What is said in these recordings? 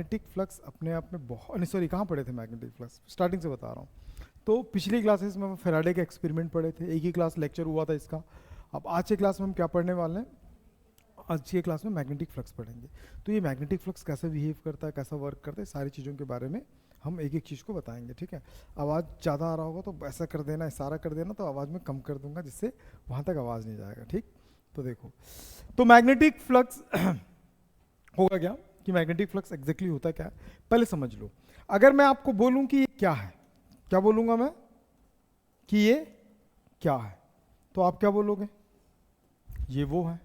Magnetic flux अपने आप में बहुत, सॉरी कहाँ पढ़े थे मैग्नेटिक फ्लक्स, स्टार्टिंग से बता रहा हूँ। तो पिछली क्लासेस में हम फैराडे के एक्सपेरिमेंट पढ़े थे, एक ही क्लास लेक्चर हुआ था इसका। अब आज के क्लास में हम क्या पढ़ने वाले हैं, आज की क्लास में मैग्नेटिक फ्लक्स पढ़ेंगे। तो ये मैग्नेटिक फ्लक्स कैसे बिहेव करता है, कैसा वर्क करता है, सारी चीज़ों के बारे में हम एक एक चीज़ को बताएंगे, ठीक है। आवाज़ ज़्यादा आ रहा होगा तो ऐसा कर देना, इशारा कर देना, तो आवाज़ में कम कर दूंगा जिससे वहाँ तक आवाज़ नहीं जाएगा, ठीक। तो देखो, तो मैग्नेटिक फ्लक्स होगा क्या, कि मैग्नेटिक फ्लक्स एग्जैक्टली होता क्या है पहले समझ लो। अगर मैं आपको बोलूं कि ये क्या है, क्या बोलूंगा मैं कि ये क्या है, तो आप क्या बोलोगे, ये वो है,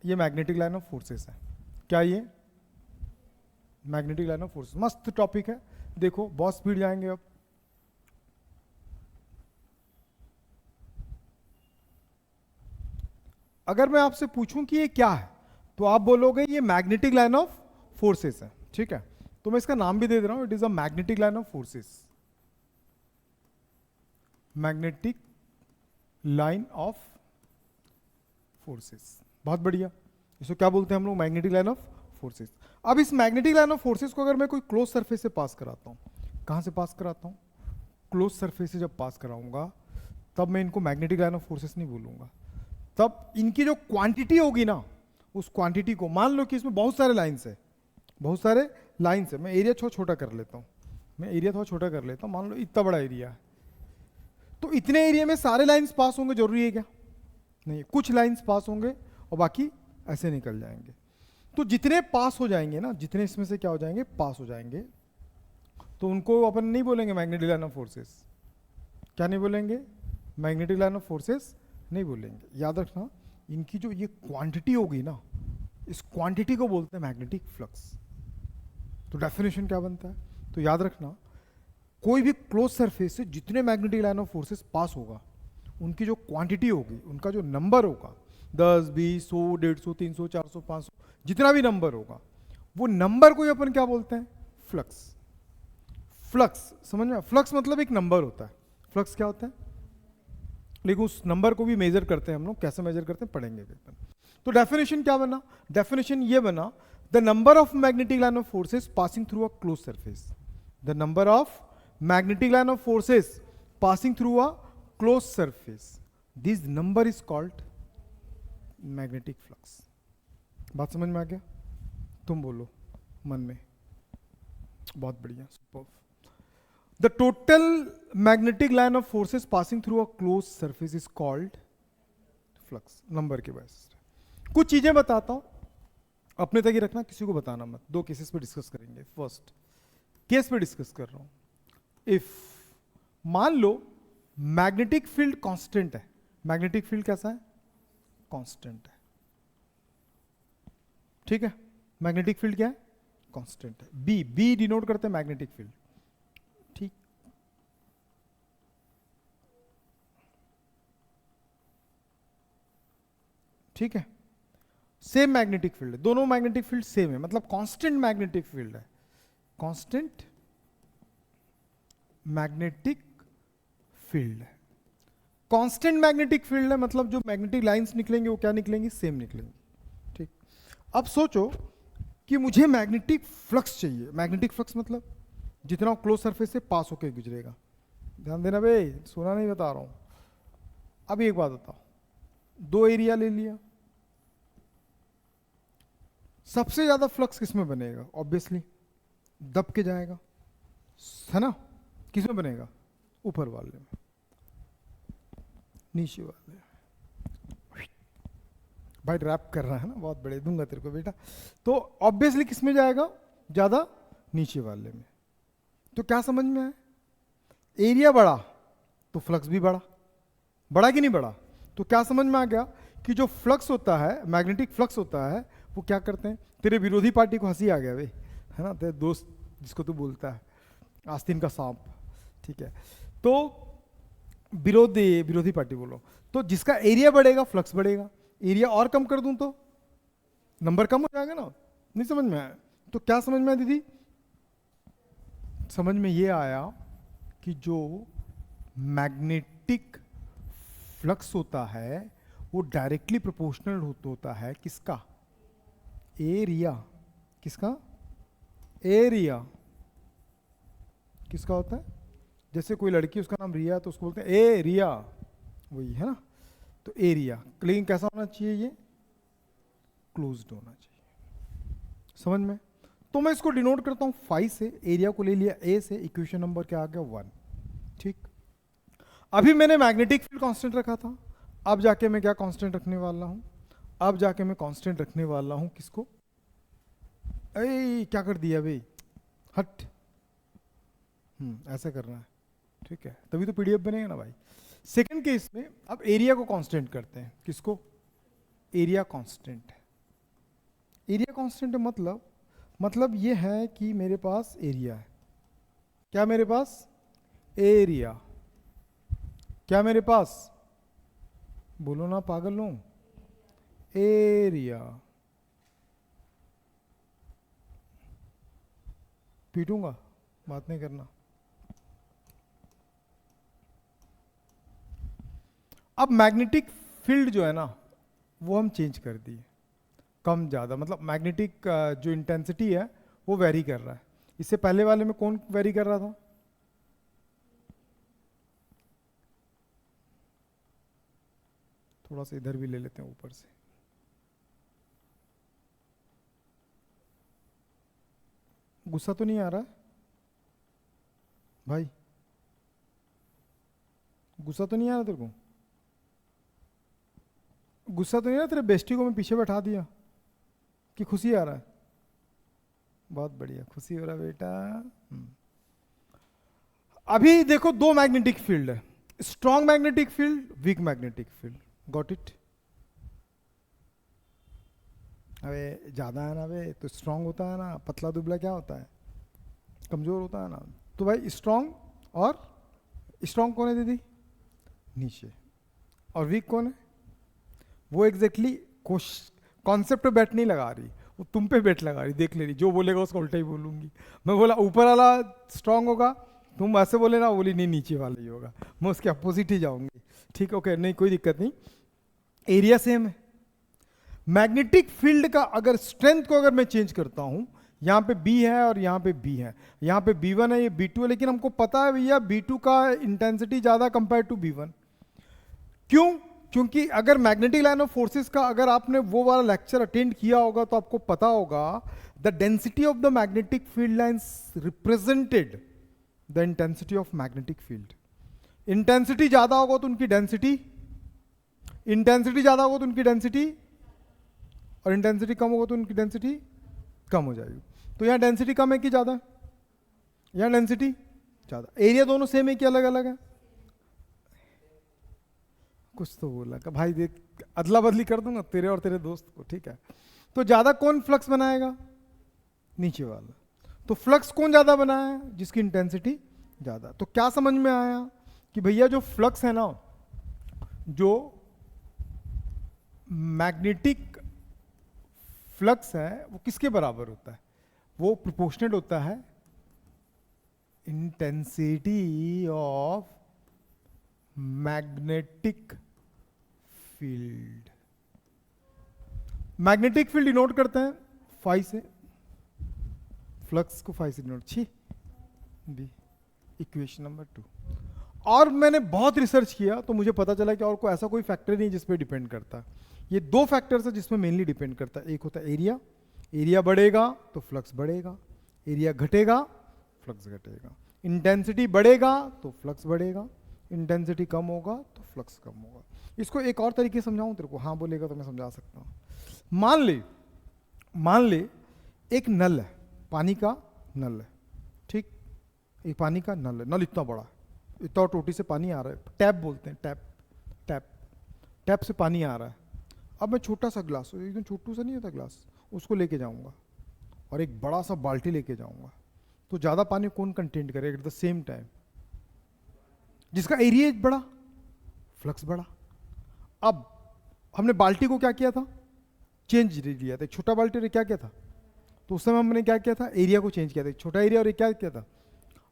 ये मैग्नेटिक लाइन ऑफ फोर्सेस है। क्या ये मैग्नेटिक लाइन ऑफ फोर्सेस, मस्त टॉपिक है। देखो बहुत स्पीड जाएंगे अब। अगर मैं आपसे पूछूं कि ये क्या है, तो आप बोलोगे ये मैग्नेटिक लाइन ऑफ फोर्सेस है, ठीक है। तो मैं इसका नाम भी दे रहा हूं, it is a magnetic line of forces, magnetic line of forces. बहुत बढ़िया, इसको क्या बोलते हैं हम लोग, मैग्नेटिक लाइन ऑफ फोर्सेस। अब इस मैग्नेटिक लाइन ऑफ फोर्सेस को अगर मैं कोई क्लोज सरफेस से पास कराता हूं, कहां से पास कराता हूं, क्लोज सरफेस से जब पास कराऊंगा तब मैं इनको मैग्नेटिक लाइन ऑफ फोर्सेस नहीं बोलूंगा। तब इनकी जो क्वांटिटी होगी ना, उस क्वांटिटी को, मान लो कि इसमें बहुत सारे लाइन्स है, बहुत सारे लाइन्स है, मैं एरिया थोड़ा छोटा कर लेता हूँ, मैं एरिया थोड़ा छोटा कर लेता हूँ, मान लो इतना बड़ा एरिया है, तो इतने एरिया में सारे लाइन्स पास होंगे जरूरी है क्या, नहीं, कुछ लाइन्स पास होंगे और बाकी ऐसे निकल जाएंगे। तो जितने पास हो जाएंगे ना, जितने इसमें से क्या हो जाएंगे, पास हो जाएंगे, तो उनको अपन नहीं बोलेंगे मैग्नेटिक लाइन ऑफ फोर्सेस। क्या नहीं बोलेंगे, मैग्नेटिक लाइन ऑफ फोर्सेस नहीं बोलेंगे। याद रखना, इनकी जो ये क्वांटिटी होगी ना, इस क्वांटिटी को बोलते हैं मैग्नेटिक फ्लक्स। तो डेफिनेशन क्या बनता है, तो याद रखना, कोई भी क्लोज सरफेस से जितने मैग्नेटिक लाइन ऑफ फोर्सेस पास होगा, उनकी जो क्वांटिटी होगी, उनका जो नंबर होगा, 10, 20, 100, 150, 300, 400, 500, जितना भी नंबर होगा, वो नंबर को ही अपन क्या बोलते हैं, फ्लक्स। फ्लक्स समझ में, फ्लक्स मतलब एक नंबर होता है, फ्लक्स क्या होता है, लेकिन उस नंबर को भी मेजर करते हैं हम लोग, कैसे मेजर करते हैं पढ़ेंगे पेपर। तो डेफिनेशन क्या बना, डेफिनेशन ये बना, the number of magnetic line of forces passing through a close surface, the number of magnetic line of forces passing through a close surface, this number is called magnetic flux. बात समझ में आ गया, तुम बोलो मन में, बहुत बढ़िया, super. The total magnetic line of forces passing through a closed surface is called flux, number के बेस। कुछ चीजें बताता हूं, अपने तक ही रखना, किसी को बताना मत। दो केसेस पे डिस्कस करेंगे। फर्स्ट केस पे डिस्कस कर रहा हूं, इफ मान लो मैग्नेटिक फील्ड कांस्टेंट है, मैग्नेटिक फील्ड कैसा है, कांस्टेंट है, ठीक है। मैग्नेटिक फील्ड क्या है, कांस्टेंट है, बी, बी डिनोट करते हैं मैग्नेटिक फील्ड, ठीक। ठीक है, सेम मैग्नेटिक फील्ड है, दोनों मैग्नेटिक फील्ड सेम है, मतलब कांस्टेंट मैग्नेटिक फील्ड है, कांस्टेंट मैग्नेटिक फील्ड है। कांस्टेंट मैग्नेटिक फील्ड है मतलब जो मैग्नेटिक लाइंस निकलेंगे वो क्या निकलेंगी, सेम निकलेंगी, ठीक। अब सोचो कि मुझे मैग्नेटिक फ्लक्स चाहिए, मैग्नेटिक फ्लक्स मतलब जितना क्लोज सरफेस से पास होकर गुजरेगा। ध्यान देना भाई, सुना नहीं बता रहा हूं। अब एक बात बताओ, दो एरिया ले लिया, सबसे ज्यादा फ्लक्स किसमें बनेगा, ऑब्वियसली दब के जाएगा, है ना। किसमें बनेगा, ऊपर वाले में, नीचे वाले में। भाई रैप कर रहा है ना, बहुत बड़े दूंगा तेरे को बेटा। तो ऑब्वियसली किसमें जाएगा, ज्यादा नीचे वाले में। तो क्या समझ में आया, एरिया बढ़ा तो फ्लक्स भी बढ़ा, बढ़ा कि नहीं बढ़ा। तो क्या समझ में आ गया कि जो फ्लक्स होता है, मैग्नेटिक फ्लक्स होता है, वो क्या करते हैं, तेरे विरोधी पार्टी को हंसी आ गया भाई, है ना, तेरे दोस्त जिसको तू बोलता है आस्तीन का सांप, ठीक है। तो विरोधी पार्टी बोलो, तो जिसका एरिया बढ़ेगा फ्लक्स बढ़ेगा, एरिया और कम कर दूं तो नंबर कम हो जाएगा ना। नहीं समझ में आया, तो क्या समझ में आया दीदी, समझ में ये आया कि जो मैग्नेटिक फ्लक्स होता है वो डायरेक्टली प्रोपोर्शनल होता है किसका, एरिया, किसका, एरिया किसका होता है? जैसे कोई लड़की उसका नाम रिया है तो उसको बोलते हैं ए रिया, वही है ना। तो एरिया, लेकिन कैसा होना चाहिए? ये क्लोज्ड होना चाहिए। समझ में? तो मैं इसको डिनोट करता हूं 5 से, एरिया को ले लिया ए से, इक्वेशन नंबर क्या आ गया 1। ठीक, अभी मैंने मैग्नेटिक फील्ड कांस्टेंट रखा था, अब जाके मैं क्या कांस्टेंट रखने वाला हूं? अब जाके मैं कांस्टेंट रखने वाला हूं किसको? क्या कर दिया भाई, हट। ऐसा करना है, ठीक है, तभी तो पीडीएफ बनेगा ना भाई। सेकंड केस में अब एरिया को कांस्टेंट करते हैं, किसको? एरिया कांस्टेंट है। एरिया कांस्टेंट मतलब ये है कि मेरे पास एरिया है, क्या मेरे पास? एरिया, क्या मेरे पास? बोलो ना पागल लोग, एरिया। पीटूंगा, बात नहीं करना। अब मैग्नेटिक फील्ड जो है ना वो हम चेंज कर दिए, कम ज़्यादा, मतलब मैग्नेटिक जो इंटेंसिटी है वो वेरी कर रहा है। इससे पहले वाले में कौन वेरी कर रहा था? थोड़ा सा इधर भी ले लेते हैं ऊपर से। गुस्सा तो नहीं आ रहा है भाई? गुस्सा तो नहीं आ रहा तेरे को? गुस्सा तो नहीं आ रहा? तेरे बेस्टी को मैं पीछे बैठा दिया कि खुशी आ रहा है? बहुत बढ़िया, खुशी हो रहा है बेटा। अभी देखो दो मैग्नेटिक फील्ड है, strong magnetic field, weak magnetic field. Got it? अबे ज्यादा है ना बे तो स्ट्रॉन्ग होता है ना, पतला दुबला क्या होता है? कमजोर होता है ना। तो भाई स्ट्रॉन्ग, और स्ट्रॉन्ग कौन है दीदी? नीचे। और वीक कौन है? वो एग्जैक्टली कॉन्सेप्ट पे बैट नहीं लगा रही, वो तुम पे बैट लगा रही, देख ले रही, जो बोलेगा उसको उल्टा ही बोलूंगी। मैं बोला ऊपर वाला स्ट्रांग होगा, तुम ऐसे बोले ना, बोली नहीं नीचे वाला ही होगा, मैं उसके अपोजिट ही जाऊंगी। ठीक, ओके, नहीं कोई दिक्कत नहीं। एरिया सेम है। मैग्नेटिक फील्ड का अगर स्ट्रेंथ को अगर मैं चेंज करता हूं, यहाँ पे B है और यहाँ पे B है, यहाँ पे B1 है, ये B2 है, लेकिन हमको पता है भैया B2 का इंटेंसिटी ज्यादा कंपेयर टू B1। क्यों? क्योंकि अगर मैग्नेटिक लाइन ऑफ फोर्सेस का अगर आपने वो वाला लेक्चर अटेंड किया होगा तो आपको पता होगा the density of the magnetic field lines represented the intensity of magnetic field. Intensity ज्यादा होगा तो उनकी डेंसिटी, इंटेंसिटी ज्यादा होगा तो उनकी डेंसिटी, और इंटेंसिटी कम होगा तो उनकी डेंसिटी कम हो जाएगी। तो यहां डेंसिटी कम है कि ज्यादा है? यहां डेंसिटी ज्यादा। एरिया दोनों सेम है कि अलग अलग है? कुछ तो बोला का भाई, देख अदला बदली कर दूंगा तेरे और तेरे दोस्त को, ठीक है। तो ज्यादा कौन फ्लक्स बनाएगा? नीचे वाला। तो फ्लक्स कौन ज्यादा बनाया? जिसकी इंटेंसिटी ज्यादा। तो क्या समझ में आया कि भैया जो फ्लक्स है ना, जो मैग्नेटिक फ्लक्स है वो किसके बराबर होता है? वो प्रोपोर्शनल होता है intensity of magnetic field. Magnetic field denote करते हैं फाई से, फ्लक्स को फाई से डिनोट, छी बी, इक्वेशन नंबर 2। और मैंने बहुत रिसर्च किया तो मुझे पता चला कि और कोई ऐसा कोई फैक्टर नहीं जिस पे डिपेंड करता है। ये दो फैक्टर्स है जिसमें मेनली डिपेंड करता है। एक होता है एरिया, एरिया बढ़ेगा तो फ्लक्स बढ़ेगा, एरिया घटेगा फ्लक्स घटेगा। इंटेंसिटी बढ़ेगा तो फ्लक्स बढ़ेगा, इंटेंसिटी कम होगा तो फ्लक्स कम होगा। इसको एक और तरीके से समझाऊं तेरे को? हाँ बोलेगा तो मैं समझा सकता हूं। मान ले एक नल है, पानी का नल है, ठीक, एक पानी का नल है, नल इतना बड़ा, इतना टोटी से पानी आ रहा है, टैप बोलते हैं, टैप टैप टैप से पानी आ रहा है। अब मैं छोटा सा ग्लास, एकदम छोटू सा नहीं होता ग्लास, उसको लेके जाऊंगा और एक बड़ा सा बाल्टी लेके जाऊंगा, तो ज्यादा पानी कौन कंटेंट करेगा एट द सेम टाइम? जिसका एरिया बड़ा, फ्लक्स बड़ा। अब हमने बाल्टी को क्या किया था? चेंज लिया था। एक छोटा बाल्टी ने क्या किया था? तो उस समय हमने क्या किया था? एरिया को चेंज किया था, छोटा एरिया और एक क्या किया था?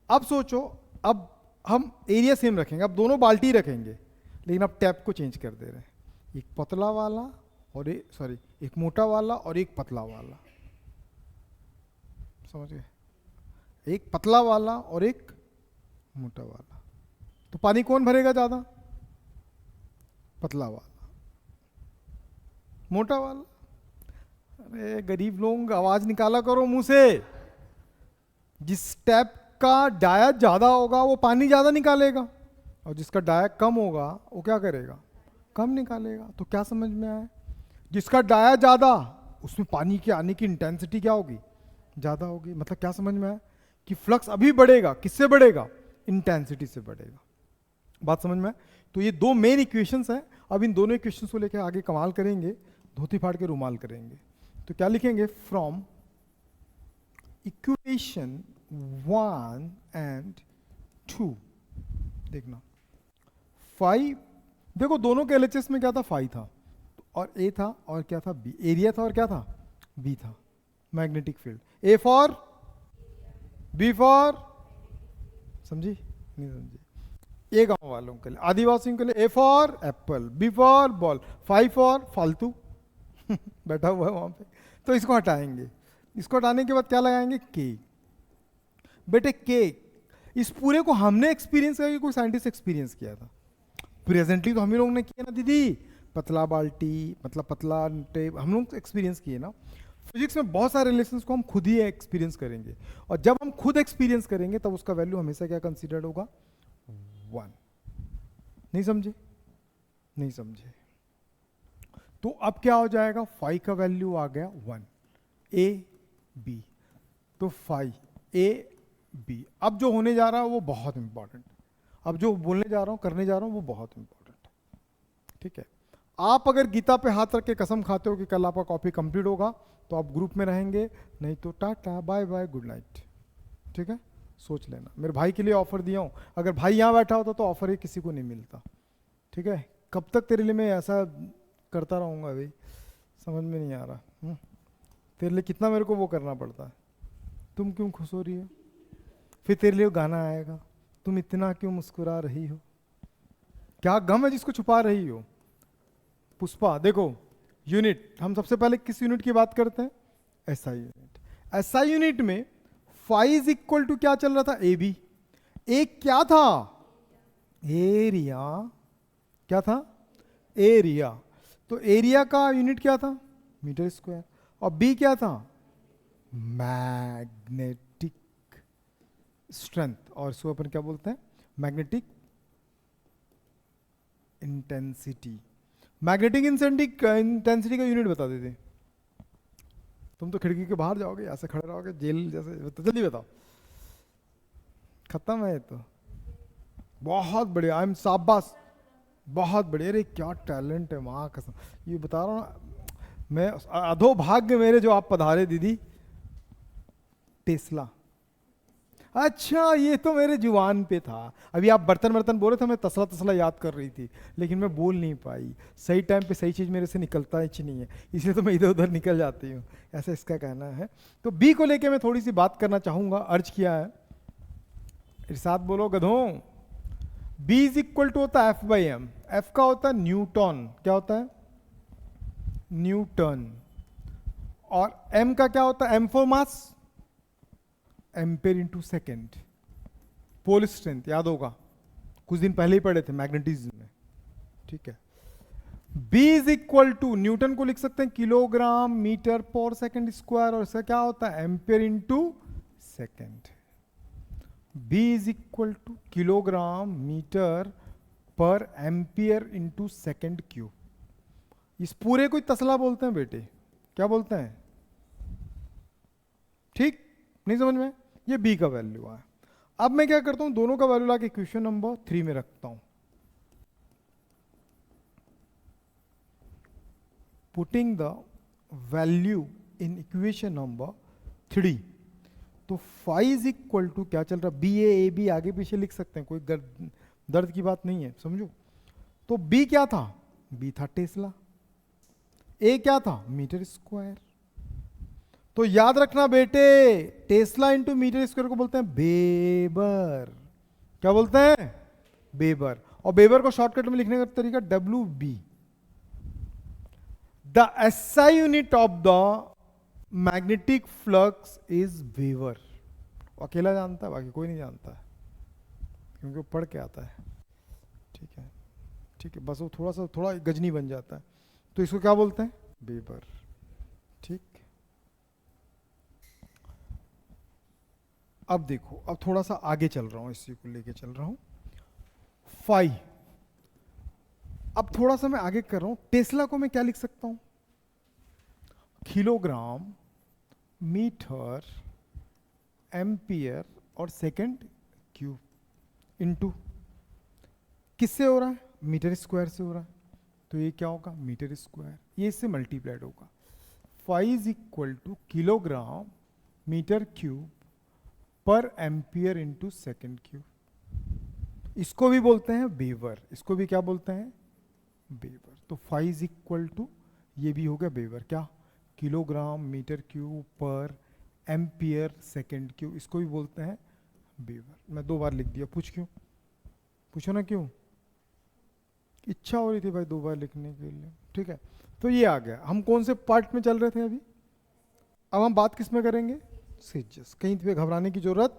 अब सोचो, अब हम एरिया सेम रखेंगे, अब दोनों बाल्टी रखेंगे, लेकिन अब टैप को चेंज कर दे रहे हैं, एक पतला वाला और एक मोटा वाला और एक पतला वाला। समझ गए? एक पतला वाला और एक मोटा वाला। तो पानी कौन भरेगा ज्यादा? पतला वाला। मोटा वाला? अरे गरीब लोग आवाज निकाला करो मुंह से। जिस टैप का डाया ज्यादा होगा वो पानी ज्यादा निकालेगा, और जिसका डाया कम होगा वो क्या करेगा? कम निकालेगा। तो क्या समझ में आया? जिसका डाया ज्यादा उसमें पानी के आने की इंटेंसिटी क्या होगी? ज्यादा होगी। मतलब क्या समझ में आया? कि फ्लक्स अभी बढ़ेगा, किससे बढ़ेगा? इंटेंसिटी से बढ़ेगा। बात समझ में आया? तो ये दो मेन इक्वेशंस हैं। अब इन दोनों इक्वेशंस को लेकर आगे कमाल करेंगे, धोती फाड़ के रुमाल करेंगे। तो क्या लिखेंगे? फ्रॉम इक्वेशन 1 and 2, देखना 5, देखो दोनों के LHS में क्या था? 5 था और A था और क्या था? B। एरिया था और क्या था? B था। Magnetic field A for, B for, समझी नहीं समझी? ये गांव वालों के लिए, आदिवासियों के लिए A for Apple, B for ball, 5 for फालतू बैठा हुआ है वहां पे। तो इसको हटाएंगे। इसको हटाने के बाद क्या लगाएंगे? K। बेटे K, इस पूरे को हमने एक्सपीरियंस किया कि कोई साइंटिस्ट एक्सपीरियंस किया था? प्रेजेंटली तो हम ही लोगों ने किया ना दीदी। पतला बाल्टी, मतलब पतला टेप, हम लोग एक्सपीरियंस किए ना। फिजिक्स में बहुत सारे रिलेशंस को हम खुद ही एक्सपीरियंस करेंगे, और जब हम खुद एक्सपीरियंस करेंगे तब उसका वैल्यू हमेशा क्या कंसीडर्ड होगा? 1। नहीं समझे? नहीं समझे? तो अब क्या हो जाएगा? 5 का वैल्यू आ गया 1, A B। तो 5 A B। अब जो होने जा रहा है वो बहुत इंपॉर्टेंट, अब जो बोलने जा रहा हूं, करने जा रहा हूं, वो बहुत इंपॉर्टेंट है। ठीक है? आप अगर गीता पे हाथ रख के कसम खाते हो कि कल आपका कॉपी कंप्लीट होगा, तो आप ग्रुप में रहेंगे, नहीं तो tata bye bye good night. ठीक है? सोच लेना। मेरे भाई के लिए ऑफर दिया हूं, अगर भाई यहां बैठा होता तो ऑफर ही किसी को नहीं मिलता। ठीक है? कब तक तेरे लिए मैं ऐसा करता रहूंगा भाई? समझ में नहीं आ रहा। तेरे लिए कितना मेरे को वो करना पड़ता है। तुम क्यों खुश हो रही हो? फिर तेरे लिए गाना आएगा, तुम इतना क्यों मुस्कुरा रही हो? क्या गम है जिसको छुपा रही हो? पुष्पा देखो, यूनिट, हम सबसे पहले किस यूनिट की बात करते हैं? SI unit. एसआई यूनिट में फाई इज इक्वल टू क्या चल रहा था? A B. एक क्या था? एरिया। क्या था? एरिया। तो एरिया का यूनिट क्या था? Metre square. और बी क्या था? मैग्नेटिक स्ट्रेंथ, और इसको अपन क्या बोलते हैं? Magnetic intensity. मैग्नेटिक इंटेंसिटी का यूनिट बता देते। तुम तो खिड़की के बाहर जाओगे, ऐसे खड़े रहोगे जेल जैसे। तो जल्दी बताओ। खत्म है ये तो। बहुत बढ़िया, आई एम शाबाश, बहुत बढ़िया। अरे क्या टैलेंट है, माँ कसम ये बता रहा हूँ ना मैं। अधोभाग्य मेरे जो आप पधारे दीदी। टेस्ला। अच्छा, ये तो मेरे जुबान पे था। अभी आप बर्तन बर्तन बोल रहे थे, मैं तसला तसला याद कर रही थी, लेकिन मैं बोल नहीं पाई। सही टाइम पे सही चीज़ मेरे से निकलता ही नहीं है, इसलिए तो मैं इधर उधर निकल जाती हूँ। ऐसा इसका कहना है। तो बी को लेके मैं थोड़ी सी बात करना चाहूँगा, अर्ज किया है। इरशाद बोलो गधों। बी इज इक्वल टू होता है एफ बाई एम। एफ का होता है न्यूटन। क्या होता है? न्यूटन। और एम का क्या होता है? M for mass, ampere into second. Pole strength याद होगा, कुछ दिन पहले ही पढ़े थे मैग्नेटिज्म में। ठीक है? B is equal to, newton को लिख सकते हैं किलोग्राम मीटर पर सेकेंड स्क्वायर, और इसका क्या होता है? Ampere into second. B is equal to kilogram metre पर एम्पियर इंटू सेकेंड क्यूब। इस पूरे को तसला बोलते हैं बेटे। क्या बोलते हैं? ठीक नहीं समझ में? ये B का वैल्यू है। अब मैं क्या करता हूं, दोनों का वैल्यू लाके इक्वेशन नंबर 3 में रखता हूं। Putting the value in equation number 3। तो फाई इज इक्वल टू क्या चल रहा? बी ए बी आगे पीछे लिख सकते हैं, कोई दर्द की बात नहीं है, समझो। तो बी क्या था? बी था टेस्ला। ए क्या था? Metre square. तो याद रखना बेटे, टेस्ला इंटू मीटर स्क्वायर को बोलते हैं वेबर। क्या बोलते हैं? वेबर। और वेबर को शॉर्टकट में लिखने का तरीका W B. The SI unit of the magnetic flux is weber. वो अकेला जानता है, बाकी कोई नहीं जानता है, क्योंकि वो पढ़ के आता है। ठीक है, ठीक है, बस वो थोड़ा गजनी बन जाता है। तो इसको क्या बोलते हैं? वेबर। ठीक, अब देखो, अब थोड़ा सा आगे चल रहा हूं, इसी को लेके चल रहा हूं। फाई, अब थोड़ा सा मैं आगे कर रहा हूं। टेस्ला को मैं क्या लिख सकता हूं? किलोग्राम, मीटर, एम्पियर और सेकंड क्यूब इनटू, किससे हो रहा है? मीटर स्क्वायर से हो रहा है, तो ये क्या होगा? मीटर स्क्वायर, ये इससे मल्टीप्लाइड होगा। Phi is equal to kilogram metre cube per ampere into second cube. इसको भी बोलते हैं वेबर, इसको भी क्या बोलते हैं? वेबर। तो फाई इज इक्वल टू, ये भी हो गया वेबर, क्या? Kilogram metre cube per ampere second cube, इसको भी बोलते हैं वेबर। मैं 2 बार लिख दिया, क्यों? पूछो ना क्यों? इच्छा हो रही थी भाई 2 बार लिखने के लिए। ठीक है, तो ये आ गया। हम कौन से पार्ट में चल रहे थे अभी? अब हम बात किस में करेंगे? सीजियस। कहीं पे घबराने की जरूरत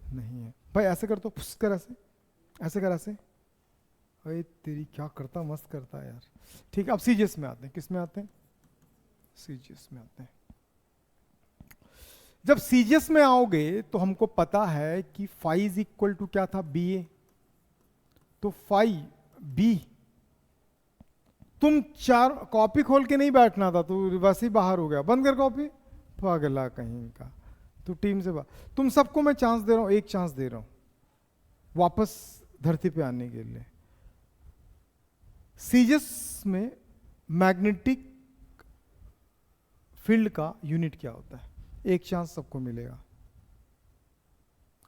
नहीं है भाई। ऐसे कर, तो फुस कर, ऐसे कर, ऐसे। अरे तेरी क्या करता, मस्त करता है यार। ठीक है, अब सीजियस में आते हैं। किस में आते हैं? सीजियस में आते हैं। जब सीजियस में आओगे तो हमको पता है कि फाई इज इक्वल टू क्या था? बी ए। तो फाई बी, तुम 4 कॉपी खोल के नहीं बैठना था, तू बस ही बाहर हो गया। बंद कर कॉपी, पागला कहीं का। तो टीम से बात, तुम सबको मैं चांस दे रहा हूं, एक चांस दे रहा हूं वापस धरती पे आने के लिए। सीजियस में मैग्नेटिक फील्ड का यूनिट क्या होता है? एक चांस सबको मिलेगा।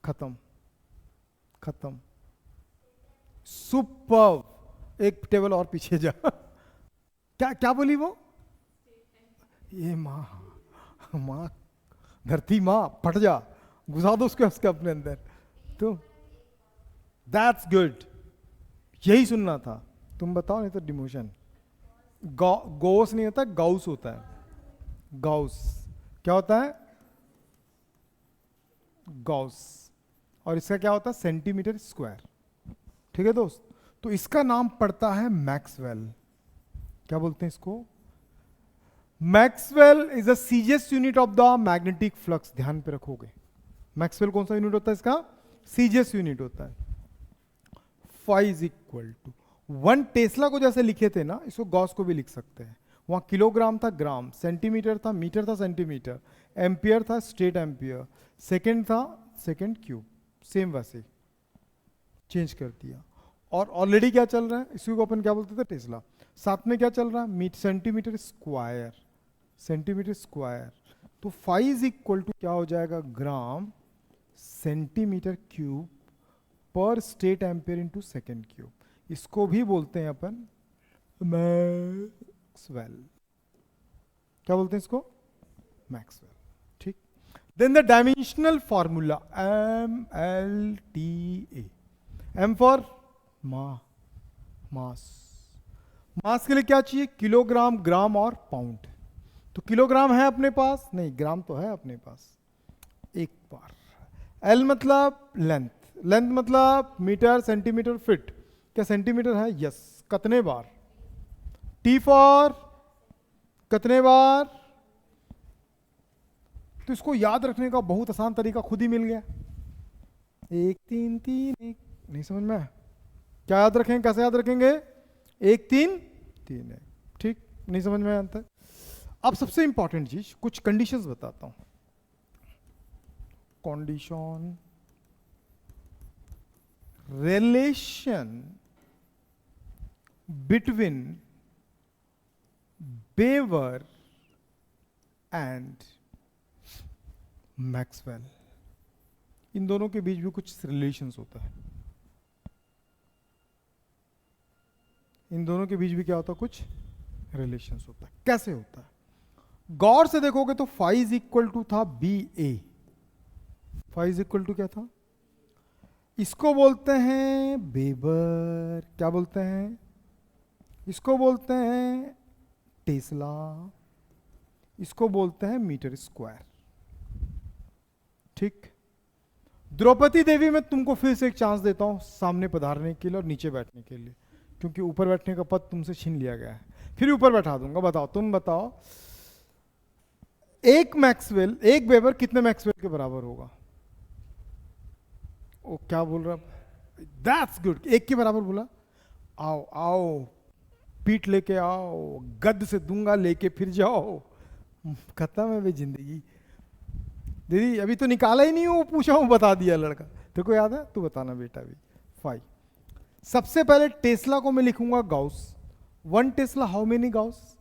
खत्म, खत्म। सुपर, एक टेबल और पीछे जा। क्या क्या बोली वो? ये माँ, माँ, धरती माँ फट जा, घुसा दो उसके अपने अंदर। तो दैट्स गुड, यही सुनना था। तुम बताओ, नहीं तो डिमोशन। गौस नहीं होता, गाउस होता है। गाउस क्या होता है? गॉस। और इसका क्या होता है? Centimetre square. ठीक है दोस्त, तो इसका नाम पड़ता है मैक्सवेल। क्या बोलते हैं इसको? Maxwell is a सीजियस unit of the magnetic flux. ध्यान पे रखोगे, मैक्सवेल कौन सा यूनिट होता है इसका? सीजियस यूनिट होता है। Phi is equal to 1 tesla को जैसे लिखे थे ना, इसको गॉस को भी लिख सकते हैं। वहां किलोग्राम था, ग्राम, सेंटीमीटर था, मीटर था, सेंटीमीटर, एम्पियर था, स्ट्रेट एम्पियर, सेकेंड था, सेकेंड क्यूब। सेम वैसे चेंज कर दिया। और ऑलरेडी क्या चल रहा है? इसी को अपन क्या बोलते थे? टेस्ला। साथ में क्या चल रहा है? Centimetre square, centimetre square. तो फाई इज इक्वल टू क्या हो जाएगा? ग्राम सेंटीमीटर क्यूब पर state ampere into second cube. इसको भी बोलते हैं अपन मैक्सवेल। क्या बोलते हैं इसको? मैक्सवेल। ठीक, then the dimensional formula MLTA। M for mass. Mass के लिए क्या चाहिए? किलोग्राम, ग्राम और पाउंड। तो किलोग्राम है अपने पास? नहीं, ग्राम तो है अपने पास। एक बार L मतलब लेंथ, लेंथ मतलब मीटर, सेंटीमीटर, फीट। क्या सेंटीमीटर है? यस। कितने बार? T फॉर कितने बार? तो इसको याद रखने का बहुत आसान तरीका खुद ही मिल गया। 1 3 3 1। नहीं समझ में? क्या याद रखेंगे? कैसे याद रखेंगे? 1 3 3 1। ठीक, नहीं समझ में आता है? अब सबसे इंपॉर्टेंट चीज, कुछ कंडीशंस बताता हूं। Condition, relation between Weber and Maxwell. इन दोनों के बीच भी कुछ रिलेशंस होता है। इन दोनों के बीच भी क्या होता है? कुछ रिलेशंस होता है। कैसे होता है? गौर से देखोगे तो फाई इज इक्वल टू था B A. Phi is equal to क्या था? इसको बोलते हैं वेबर। क्या बोलते हैं? इसको बोलते हैं टेस्ला। इसको बोलते हैं मीटर स्क्वायर। ठीक, द्रौपदी देवी, मैं तुमको फिर से एक चांस देता हूं सामने पधारने के लिए और नीचे बैठने के लिए, क्योंकि ऊपर बैठने का पद तुमसे छीन लिया गया है। फिर ऊपर बैठा दूंगा। बताओ, तुम बताओ, एक मैक्सवेल, एक वेबर कितने मैक्सवेल के बराबर होगा? ओ क्या बोल रहा? दैट्स गुड, एक के बराबर बोला। आओ आओ, पीठ लेके आओ, गद से दूंगा लेके फिर जाओ। खत्म है भाई जिंदगी। दीदी अभी तो निकाला ही नहीं, वो पूछा हूं बता दिया लड़का। तेरे को याद है? तू बताना बेटा अभी। 5। सबसे पहले टेस्ला को मैं लिखूंगा Gauss. 1 Tesla how many Gauss?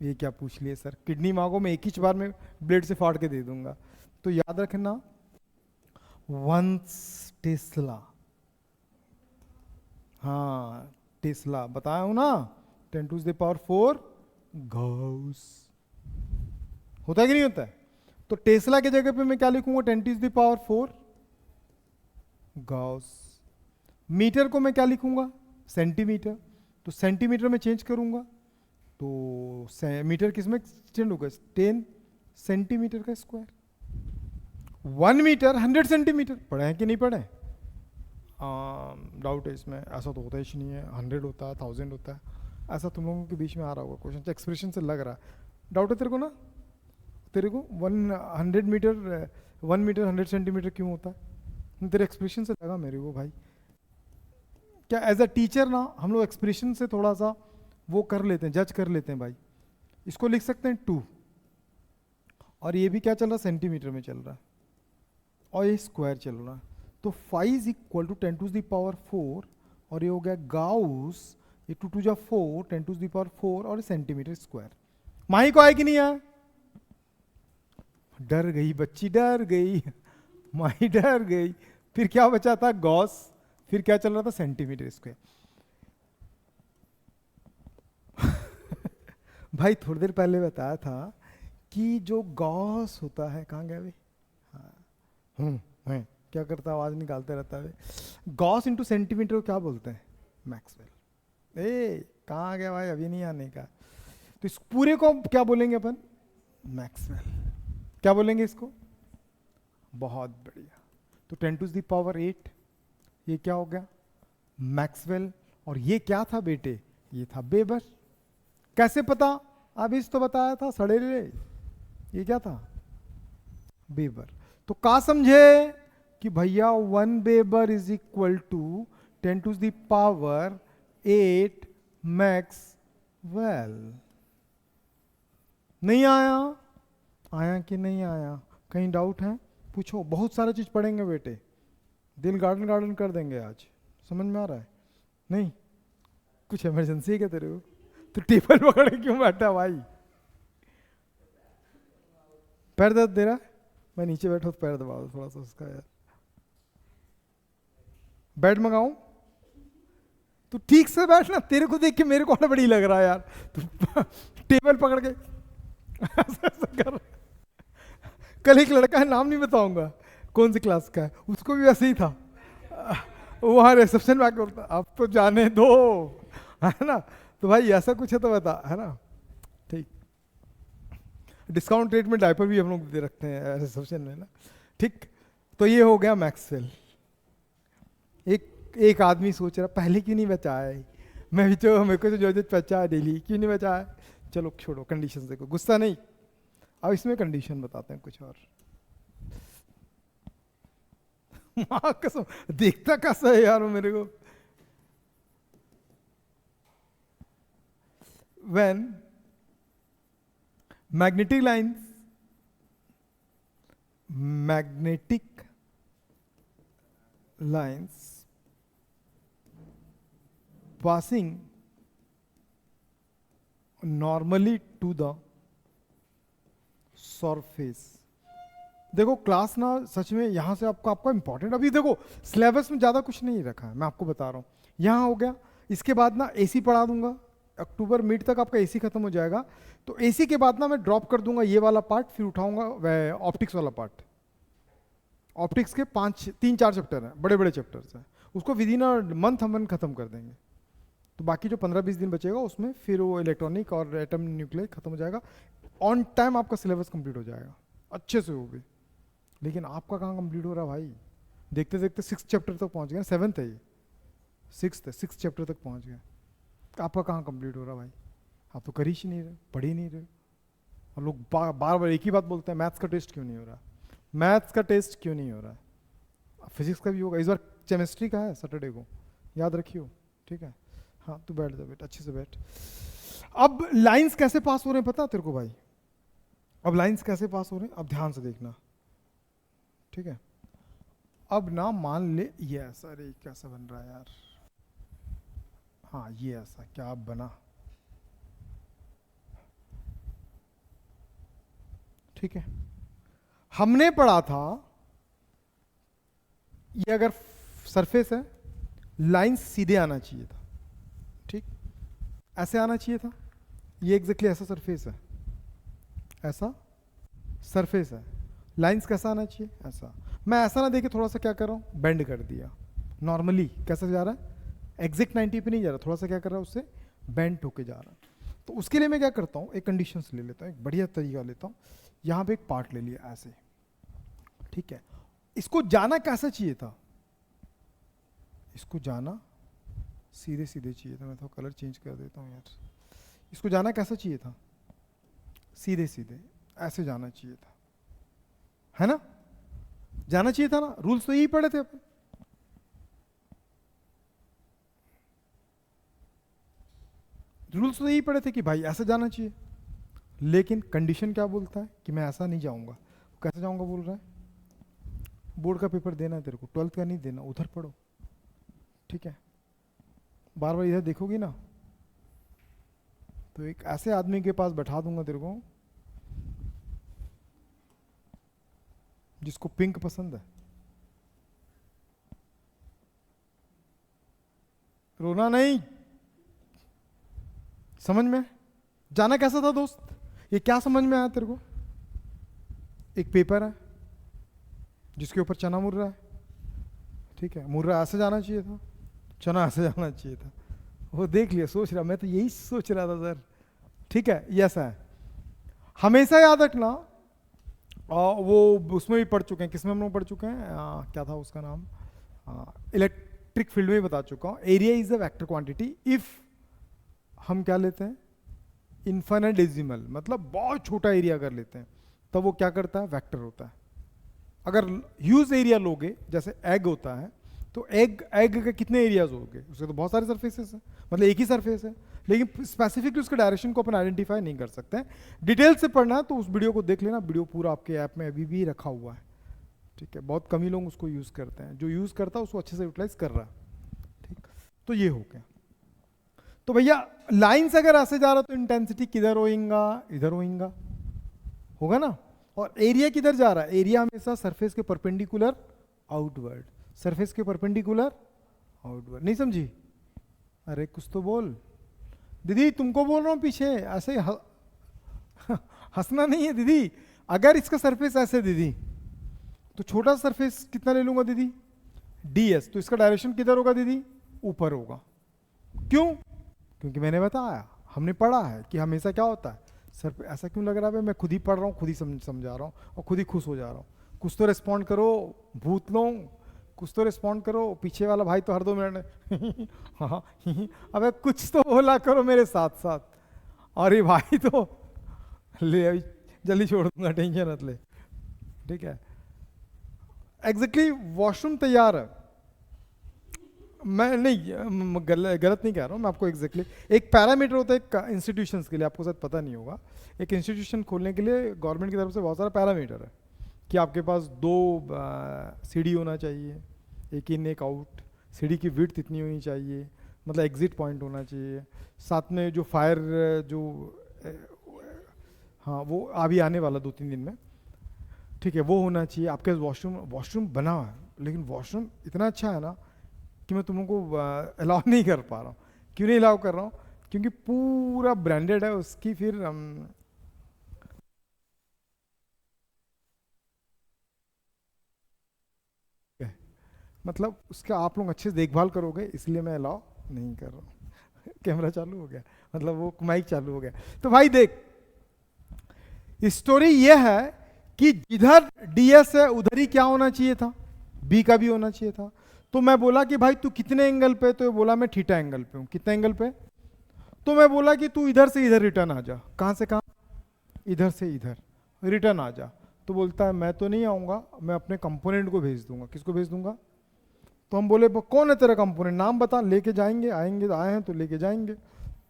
ये क्या पूछ लिए सर? किडनी मांगो, मैं एक ही बार में ब्लेड से फाड़ के दे दूंगा। तो याद रखना 1 टेस्ला। हाँ टेस्ला बताया हूं ना, 10⁴ गाउस। होता है कि नहीं होता है? तो टेस्ला की जगह पे मैं क्या लिखूंगा? 10⁴ गाउस। मीटर को मैं क्या लिखूंगा? सेंटीमीटर। तो सेंटीमीटर में चेंज करूंगा, तो मीटर किस में चेंज होगा? 10 सेंटीमीटर का स्क्वायर। 1 metre 100 centimetre. पढ़े हैं कि नहीं पढ़े? डाउट है इसमें। ऐसा तो होता ही नहीं है, 100 होता है, 1000 होता है। ऐसा तुम लोगों के बीच में आ रहा होगा क्वेश्चन, एक्सप्रेशन से लग रहा है। डाउट है तेरे को ना? तेरे को 100 मीटर 1 मीटर 100 सेंटीमीटर क्यों होता है? तेरे एक्सप्रेशन से लगा मेरे को भाई। क्या एज अ टीचर ना हम लोग एक्सप्रेशन से थोड़ा सा वो कर लेते हैं, जज कर लेते हैं भाई। इसको लिख सकते हैं 2, और ये भी क्या चल रहा है? सेंटीमीटर में चल रहा है, और ये स्क्वायर चल रहा है। तो 5 = 10⁴, और ये हो गया गाउस। ये 2 2 जा 4, 10⁴, और सेंटीमीटर स्क्वायर। माही को आए कि नहीं आया? डर गई बच्ची, डर गई माही, डर गई। फिर क्या बचा था? गॉस। फिर क्या चल रहा था? Centimetre square. भाई थोड़ी देर पहले बताया था कि जो गॉस होता है, कहाँ गया भाई? हाँ क्या करता है? आवाज निकालते रहता है। गॉस इंटू सेंटीमीटर को क्या बोलते हैं? मैक्सवेल। कहाँ गया भाई? अभी नहीं आने का। तो इस पूरे को क्या बोलेंगे अपन? मैक्सवेल। क्या बोलेंगे इसको? बहुत बढ़िया। तो 10⁸, ये क्या हो गया? मैक्सवेल। और ये क्या था बेटे? ये था वेबर। कैसे पता? अभी इस तो बताया था सड़ेले। ये क्या था? वेबर। तो का समझे कि भैया 1 weber is equal to 10⁸ maxwell. नहीं आया? आया कि नहीं आया? कहीं डाउट है? पूछो। बहुत सारा चीज पढ़ेंगे बेटे, दिल गार्डन कर देंगे आज। समझ में आ रहा है? नहीं? कुछ इमरजेंसी है क्या तेरे को? तो टेबल पकड़ के क्यों बैठा भाई? पैर दर्द दे रहा है? मैं नीचे बैठा तो पैर दबा दो थोड़ा सा उसका यार। बेड मंगाऊं? तो ठीक से बैठना। तेरे को देख के मेरे को बड़ी लग रहा है यार। तो टेबल पकड़ के ऐसा कर। कल एक लड़का है, नाम नहीं बताऊंगा कौन सी क्लास का है, उसको भी वैसे ही था। वहां रिसेप्शन में आके बोलता अब तो जाने दो, है ना? तो भाई ऐसा कुछ है तो बता, है ना? ठीक। डिस्काउंट रेट में डायपर भी हम लोग दे रखते हैं रिसेप्शन में ना। ठीक। तो ये हो गया मैक्सवेल। एक आदमी सोच रहा पहले क्यों नहीं बचाया? मैं भी तो, मेरे को तो जो बचा डेली, क्यों नहीं बचाया? चलो छोड़ो, कंडीशन देखो, गुस्सा नहीं। अब इसमें कंडीशन बताते हैं कुछ और। मां कसम, देखता कैसा है यार वो मेरे को। When magnetic lines passing normally to the surface। देखो क्लास ना सच में यहाँ से आपका इंपॉर्टेंट। अभी देखो सिलेबस में ज़्यादा कुछ नहीं रखा है, मैं आपको बता रहा हूँ। यहाँ हो गया, इसके बाद ना एसी पढ़ा दूंगा। अक्टूबर मिड तक आपका एसी खत्म हो जाएगा। तो एसी के बाद ना मैं ड्रॉप कर दूंगा ये वाला पार्ट, फिर उठाऊंगा ऑप्टिक्स वाला पार्ट। ऑप्टिक्स के 3-4 चैप्टर हैं, बड़े बड़े चैप्टर्स हैं। उसको विद इन अ मंथ हम खत्म कर देंगे। तो बाकी जो 15-20 दिन बचेगा उसमें फिर वो इलेक्ट्रॉनिक और एटम न्यूक्लियर खत्म हो जाएगा। ऑन टाइम आपका सिलेबस कंप्लीट हो जाएगा अच्छे से। वो भी लेकिन आपका कहाँ कंप्लीट हो रहा है भाई? देखते देखते 6 चैप्टर तक पहुंच गए, 7th है ये, 6th है, 6 चैप्टर तक पहुंच गए, आपका कहाँ कंप्लीट हो रहा भाई? आप तो कर ही नहीं रहे, पढ़ ही नहीं रहे। और लोग बार बार एक ही बात बोलते हैं, मैथ्स का टेस्ट क्यों नहीं हो रहा, मैथ्स का टेस्ट क्यों नहीं हो रहा? फिजिक्स का भी होगा इस बार, केमिस्ट्री का है सैटरडे को, याद रखियो, ठीक है? हाँ तू बैठ जा, बैठ अच्छे से बैठ। अब लाइंस कैसे पास हो रहे हैं पता तेरे को भाई? अब लाइंस कैसे पास हो रहे हैं, अब ध्यान से देखना, ठीक है? अब ना मान ले ये ऐसा, अरे कैसा बन रहा है यार, हाँ ये ऐसा क्या बना, ठीक है? हमने पढ़ा था ये अगर सरफेस है, लाइन सीधे आना चाहिए था, ठीक? ऐसे आना चाहिए था, ये एग्जैक्टली ऐसा सरफेस है, ऐसा सरफेस है, लाइंस कैसा आना चाहिए, ऐसा। मैं ऐसा ना देके थोड़ा सा क्या कर रहा हूँ, बेंड कर दिया, नॉर्मली कैसा जा रहा है, एग्जैक्ट 90 पे नहीं जा रहा, थोड़ा सा क्या कर रहा है, उससे बेंड होके जा रहा है। तो उसके लिए मैं क्या करता हूँ, एक कंडीशन ले लेता हूँ, एक बढ़िया तरीका लेता हूँ। यहाँ पे एक पार्ट ले लिया ऐसे, ठीक है? इसको जाना कैसा चाहिए था, इसको जाना सीधे सीधे चाहिए था, मैं तो कलर चेंज कर देता हूँ यार। इसको जाना कैसा चाहिए था, सीधे सीधे ऐसे जाना चाहिए था, है ना? जाना चाहिए था ना, रूल्स तो यही पढ़े थे अपन। रूल्स तो यही पढ़े थे कि भाई ऐसा जाना चाहिए, लेकिन कंडीशन क्या बोलता है कि मैं ऐसा नहीं जाऊंगा। कैसे जाऊंगा बोल रहा है, बोर्ड का पेपर देना है तेरे को, 12th का नहीं देना, उधर पढ़ो, ठीक है? बार बार इधर देखोगी ना तो एक ऐसे आदमी के पास बैठा दूंगा तेरे को जिसको पिंक पसंद है। रोना नहीं, समझ में? जाना कैसा था दोस्त, ये क्या समझ में आया तेरे को? एक पेपर है जिसके ऊपर चना मुड़ रहा है, ठीक है? मुड़ रहा ऐसे जाना चाहिए था, चना ऐसे जाना चाहिए था। वो देख लिया, सोच रहा मैं तो यही सोच रहा था सर, ठीक है? ये ऐसा है, हमेशा याद रखना। वो उसमें भी पढ़ चुके हैं, किसमें हम लोग पढ़ चुके हैं, क्या था उसका नाम, इलेक्ट्रिक फील्ड में बता चुका हूँ। Area is a vector quantity if हम क्या लेते हैं, इन्फाइनाइट डेसिमल, मतलब बहुत छोटा एरिया अगर लेते हैं तब वो क्या करता है, वेक्टर होता है। अगर ह्यूज एरिया लोगे, जैसे एग होता है, तो एग के कितने एरियाज होंगे, उसके तो बहुत सारे सरफेसेस हैं, मतलब एक ही सरफेस है, लेकिन स्पेसिफिकली उसके डायरेक्शन को अपन आइडेंटिफाई नहीं कर सकते हैं। डिटेल से पढ़ना है तो उस वीडियो को देख लेना, वीडियो पूरा आपके ऐप में अभी भी रखा हुआ है, ठीक है? बहुत कम ही लोग उसको यूज़ करते हैं, जो यूज़ करता है उसको अच्छे से यूटिलाइज कर रहा है, ठीक? तो ये हो गया। तो भैया लाइन्स अगर ऐसे जा रहा तो इंटेंसिटी किधर होगा, इधर होगा ना? और एरिया किधर जा रहा है, एरिया हमेशा सरफेस के परपेंडिकुलर आउटवर्ड, सरफेस के परपेंडिकुलर आउटवर्ड। नहीं समझी? अरे कुछ तो बोल दीदी, तुमको बोल रहा हूं पीछे, ऐसे हंसना नहीं है दीदी। अगर इसका सरफेस ऐसे दीदी, तो छोटा सरफेस कितना ले लूंगा दीदी, ds, तो इसका डायरेक्शन किधर होगा दीदी, ऊपर होगा। क्यों? क्योंकि मैंने बताया, हमने पढ़ा है कि हमेशा क्या होता है, सर ऐसा क्यों लग रहा है, मैं खुद ही पढ़ रहा हूँ, खुद ही समझा रहा हूँ और खुद ही खुश हो जा रहा हूँ। कुछ तो रिस्पॉन्ड करो भूत लोग, कुछ तो रिस्पॉन्ड करो। पीछे वाला भाई तो हर 2 मिनट हाँ अबे कुछ तो बोला करो मेरे साथ साथ। और ये भाई तो ले अभी जल्दी छोड़ दूंगा, टेंशन मत ले, ठीक है? एग्जैक्टली वॉशरूम तैयार है, मैं नहीं गलत नहीं कह रहा हूँ मैं आपको। एग्जैक्टली एक पैरामीटर होता है इंस्टीट्यूशंस के लिए, आपको शायद पता नहीं होगा। एक इंस्टीट्यूशन खोलने के लिए गवर्नमेंट की तरफ से बहुत सारा पैरामीटर है कि आपके पास 2 सीढ़ी होना चाहिए, एक इन एक आउट, सीढ़ी की विड्थ इतनी होनी चाहिए, मतलब एग्जिट पॉइंट होना चाहिए, साथ में जो फायर जो हाँ वो अभी आने वाला 2-3 दिन में, ठीक है, वो होना चाहिए। आपके वॉशरूम बना हुआ है, लेकिन वॉशरूम इतना अच्छा है ना कि मैं तुमको अलाउ नहीं कर पा रहा हूँ। क्यों नहीं अलाउ कर रहा हूँ? क्योंकि पूरा ब्रांडेड है उसकी, फिर मतलब उसका आप लोग अच्छे से देखभाल करोगे, इसलिए मैं अलाउ नहीं कर रहा हूँ। कैमरा चालू हो गया, मतलब वो माइक चालू हो गया। तो भाई देख, स्टोरी ये है कि जिधर ds है उधर ही क्या होना चाहिए था, b का भी होना चाहिए था। तो मैं बोला कि भाई तू कितने एंगल पे, तो ये बोला मैं थीटा एंगल पे हूं। कितने एंगल पे? तो मैं बोला कि तू इधर से इधर रिटर्न आ जा। कहां से कहां? इधर से इधर रिटर्न आ जा। तो बोलता है मैं तो नहीं आऊंगा, मैं अपने कंपोनेंट को भेज दूंगा। किसको भेज दूंगा? तो हम बोले कौन है तेरा कंपोनेंट, नाम बता, लेके जाएंगे, आएंगे तो आए हैं तो लेके जाएंगे।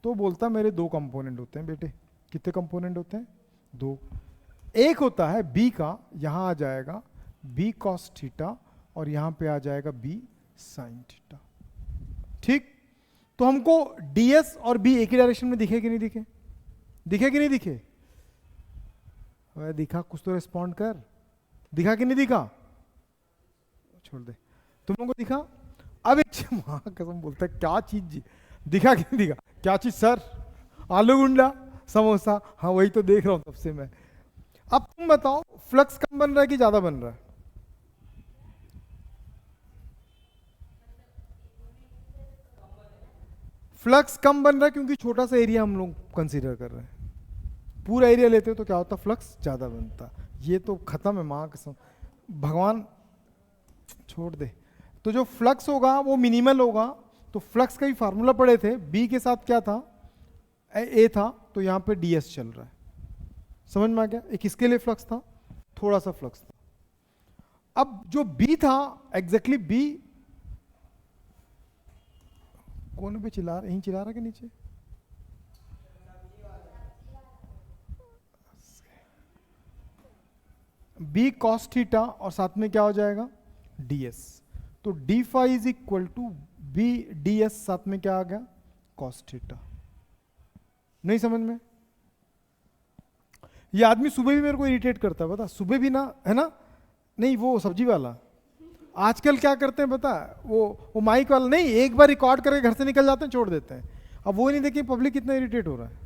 तो बोलता मेरे दो कंपोनेंट होते हैं बेटे। कितने कंपोनेंट होते हैं? दो। एक होता है बी का, यहां आ जाएगा बी कॉस थीटा और यहां पे आ जाएगा बी साइन थीटा। ठीक, तो हमको ds और b एक ही डायरेक्शन में दिखे कि नहीं दिखे? दिखे कि नहीं दिखे? दिखा, कुछ तो रिस्पॉन्ड कर। दिखा कि नहीं दिखा? छोड़ दे, तुम लोगों को दिखा? अब एक मां कसम बोलता है क्या चीज जी, दिखा कि नहीं दिखा? क्या चीज सर? आलू गुंडा, समोसा? हाँ वही तो देख रहा हूं तब से मैं। अब तुम बताओ फ्लक्स कम बन रहा है कि ज्यादा बन रहा है? फ्लक्स कम बन रहा है क्योंकि छोटा सा एरिया हम लोग कंसीडर कर रहे हैं। पूरा एरिया लेते तो क्या होता? फ्लक्स ज्यादा बनता। ये तो खत्म है मां कसम, भगवान छोड़ दे। तो जो फ्लक्स होगा वो मिनिमल होगा। तो फ्लक्स का ही फार्मूला पढ़े थे, बी के साथ क्या था? ए था, तो यहां पे ds चल रहा है। समझ में आ गया? एक इसके लिए फ्लक्स था, थोड़ा सा फ्लक्स था। अब जो बी था, एग्जैक्टली बी कौन पे चिल्ला रहा? यहीं चिल्ला रहा कि नीचे? बी कॉस थीटा और साथ में क्या हो जाएगा? ds। तो D phi is equal to B ds, साथ में क्या आ गया? Cos theta. नहीं समझ में? ये आदमी सुबह भी मेरे को इरिटेट करता है, बता, सुबह भी ना, है ना? नहीं वो सब्जी वाला आजकल क्या करते हैं बता, वो माइक वाला नहीं, एक बार रिकॉर्ड करके घर से निकल जाते हैं, छोड़ देते हैं। अब वो नहीं देखिए पब्लिक कितना इरिटेट हो रहा है।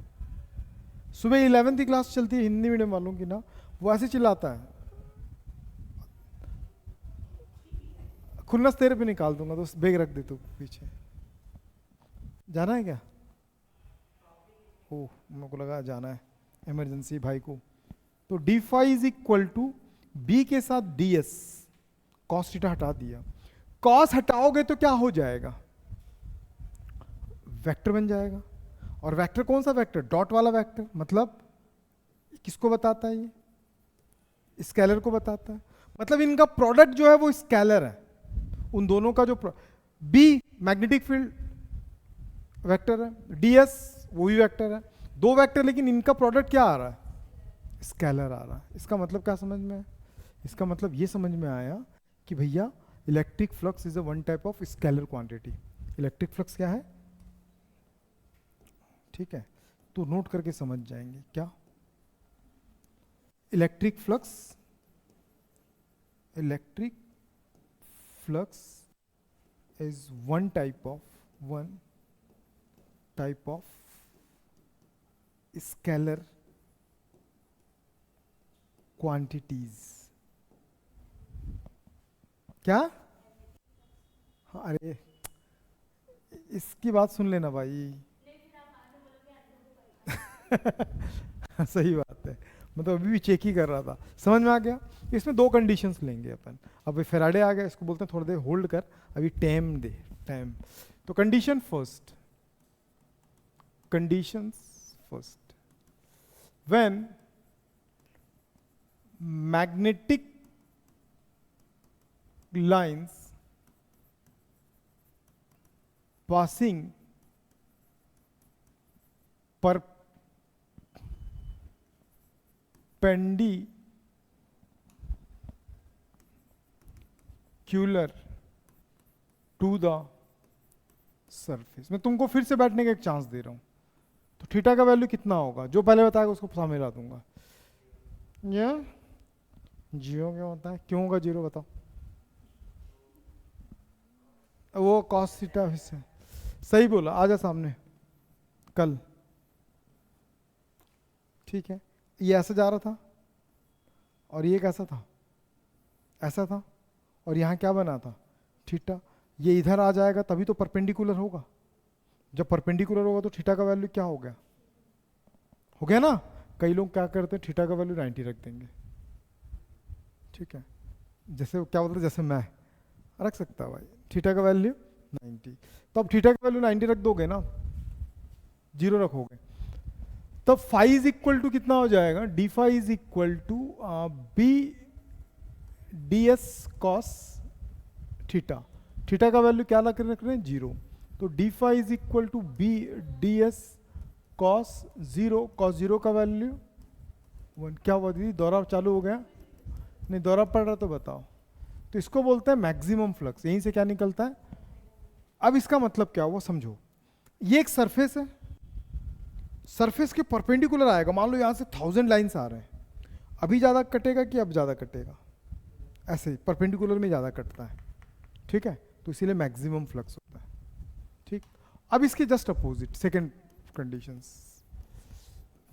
सुबह 11वीं की क्लास चलती है हिंदी मीडियम वालों की ना, वो ऐसे चिल्लाता है, खुन्नस तेरे पे निकाल दूंगा, तो बैग रख दे तू पीछे। जाना है क्या? ओह मेरे को लगा जाना है इमरजेंसी भाई को। तो D phi is equal to B के साथ ds, कॉस थीटा हटा दिया। कॉस हटाओगे तो क्या हो जाएगा? वेक्टर बन जाएगा। और वेक्टर कौन सा वेक्टर? डॉट वाला वेक्टर। मतलब किसको बताता है? ये स्केलर को बताता है। मतलब इनका प्रोडक्ट जो है वो स्केलर है। उन दोनों का जो बी मैग्नेटिक फील्ड वेक्टर है, ds वो भी वेक्टर है, दो वेक्टर, लेकिन इनका प्रोडक्ट क्या आ रहा है? स्केलर आ रहा है। इसका मतलब क्या समझ में है? इसका मतलब ये समझ में आया कि भैया electric flux is a one type of scalar quantity. Electric flux क्या है? ठीक है, तो नोट करके समझ जाएंगे क्या electric flux. Electric flux is one type of scalar quantities. क्या? हाँ, अरे इसकी बात सुन लेना भाई। सही बात है, मतलब अभी भी चेक ही कर रहा था। समझ में आ गया? इसमें दो कंडीशंस लेंगे अपन। अब फेराडे आ गया, इसको बोलते हैं थोड़ी देर होल्ड कर, अभी टाइम दे, टाइम। तो condition first, when magnetic lines passing perpendicular to the surface। मैं तुमको फिर से बैठने का एक चांस दे रहा हूं। तो थीटा का वैल्यू कितना होगा? जो पहले बताएगा उसको सामने ला दूंगा। या जीरो क्या होता है? क्यों होगा जीरो? बताओ। वो कॉस थीटा से सही बोला, आजा सामने कल। ठीक है, ये ऐसा जा रहा था और ये कैसा था? ऐसा था, और यहां क्या बना था? थीटा। ये इधर आ जाएगा तभी तो परपेंडिकुलर होगा। जब परपेंडिकुलर होगा तो थीटा का वैल्यू क्या हो गया? हो गया ना? कई लोग क्या करते हैं, थीटा का वैल्यू 90 रख देंगे। ठीक है, जैसे क्या बोलते हैं, जैसे मैं रख सकता है भाई थीटा का वैल्यू 90, तो अब थीटा का वैल्यू 90 रख दोगे ना, 0 रखोगे, तब फाई इज इक्वल टू कितना हो जाएगा, D phi is equal to B D S cos theta, theta का वैल्यू क्या रख रहे हैं 0, तो D phi is equal to B D S cos 0, cos 0 का वैल्यू 1, क्या हुआ दीदी दोहरा चालू हो गया, नहीं दोहरा पड़ रहा तो बताओ, तो इसको बोलते हैं मैक्सिमम फ्लक्स, यहीं से क्या निकलता है। अब इसका मतलब क्या हुआ समझो, ये एक सरफेस है, सरफेस के परपेंडिकुलर आएगा, मान लो यहां से 1000 लाइंस आ रहे हैं, अभी ज्यादा कटेगा कि अब ज्यादा कटेगा, ऐसे ही परपेंडिकुलर में ज्यादा कटता है, ठीक है, तो इसीलिए मैक्सिमम फ्लक्स होता है, ठीक। अब इसके just opposite second conditions,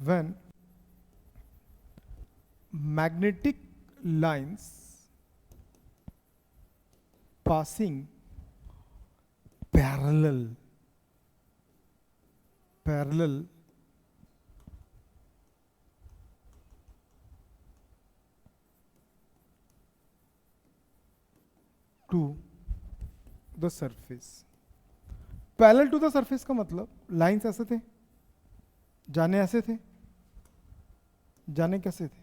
when magnetic lines passing parallel to the surface, parallel to the surface का मतलब लाइंस ऐसे थे, जाने ऐसे थे, जाने कैसे थे,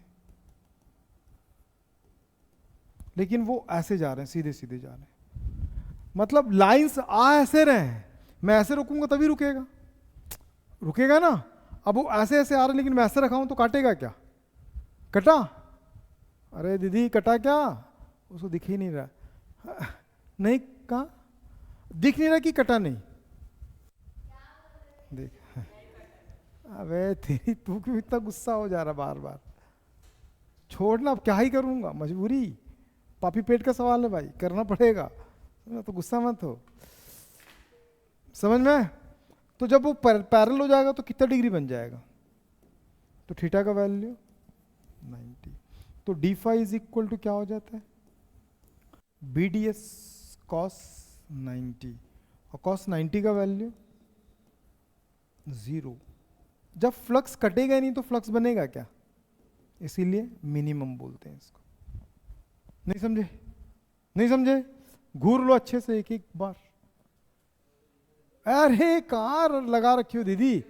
लेकिन वो ऐसे जा रहे हैं, सीधे सीधे जा रहे हैं, मतलब लाइंस आ ऐसे रहे हैं, मैं ऐसे रुकूंगा तभी रुकेगा, रुकेगा ना, अब वो ऐसे ऐसे आ रहे हैं, लेकिन मैं ऐसे रखा हूं तो काटेगा क्या, कटा, अरे दीदी कटा क्या, उसको दिख ही नहीं रहा, नहीं कहा दिख नहीं रहा कि कटा नहीं, देख, अबे तेरी तू क्यों इतना गुस्सा हो जा रहा बार बार, छोड़ना, अब क्या ही करूंगा, मजबूरी, पापी पेट का सवाल है भाई, करना पड़ेगा, तो गुस्सा मत हो, समझ में। तो जब वो पैरेलल हो जाएगा तो कितना डिग्री बन जाएगा, तो थीटा का वैल्यू 90, तो D phi is equal to क्या हो जाता है, बी डी एस कॉस 90, और कॉस 90 का वैल्यू 0, जब फ्लक्स कटेगा ही नहीं तो फ्लक्स बनेगा क्या, इसीलिए मिनिमम बोलते हैं इसको, नहीं समझे, नहीं समझे, घूर लो अच्छे से एक एक बार, अरे कहाँ लगा रखी हो दीदी,